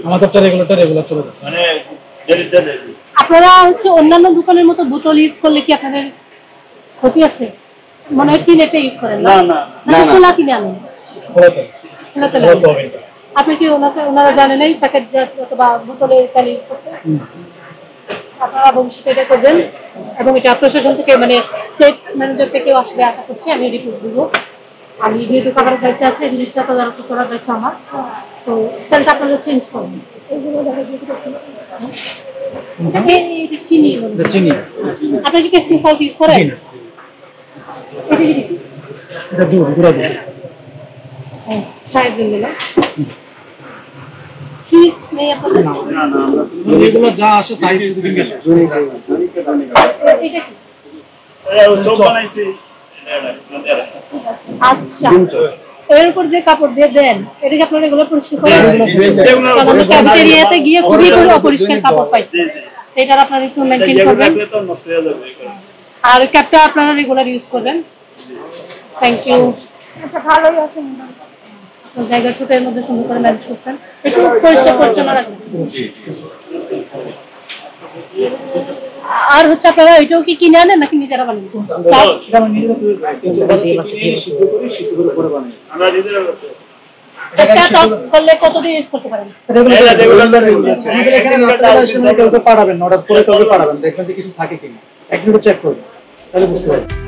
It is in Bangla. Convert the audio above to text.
আমাদেরটা রেগুলার চলে যায়। মানে আপনারা হচ্ছে অন্যান্য দোকানের মতো বোতল ইউজ করলে কি আপনাদের ক্ষতি আছে? মনে হয় টিনেতে ইউজ করেন না? না খোলা কিনে আনেন? আপনি কি ওনারা জানেন এই প্যাকেট অথবা বোতলে তেল ইউজ করতে? আপনারা ভবিষ্যতে এটা করবেন এবং এটা প্রশাসন থেকে মানে স্টেট ম্যানেজার থেকেও আসবে আশা করছি। আমি রিপোর্ট দেবো। আমি যেহেতু খাবারের দায়িত্বে আছে এই জিনিসটা তদারক করার দায়িত্ব আমার। তো তেলটা আপনারা চেঞ্জ করবেন। চিনি আপনি কি টেস্টিং সল্ট ইউজ করেন? এটা দুধ গুঁড়া দুধ। হ্যাঁ, চায়ের জন্য না ফিস নেই আপনাদের? না এগুলো যা আসে তাই জিজ্ঞেস এটা কি? সব বানাইছি। আচ্ছা, এর উপর যে কাপড় দিয়ে দেন এটা কি আপনারা এগুলো পরিষ্কার করেন? কারণ ক্যাফেটেরিয়াতে গিয়ে খুবই অপরিষ্কার কাপড় পাইছে, এটা আপনারা একটু মেইনটেইন করবেন। আর ক্যাপটা আপনারা রেগুলার ইউজ করবেন। Thank you. আচ্ছা, ভালোই আছেন, জায়গা ছোট এর মধ্যে সুন্দর করে ম্যানেজ করছেন, একটু পরিষ্কার পরিচ্ছন্ন রাখবেন। আর হচ্ছে আপনারা ওইটাও কি কিনে আনেন নাকি নিজেরা বানান? করলে কতদিন ইউজ করতে পারেন? পাঠাবেন, অর্ডার করে তবে পাঠাবেন, দেখবেন যে কিছু থাকে কিনা, এক মিনিট চেক করবেন, তাহলে বুঝতে পারবেন।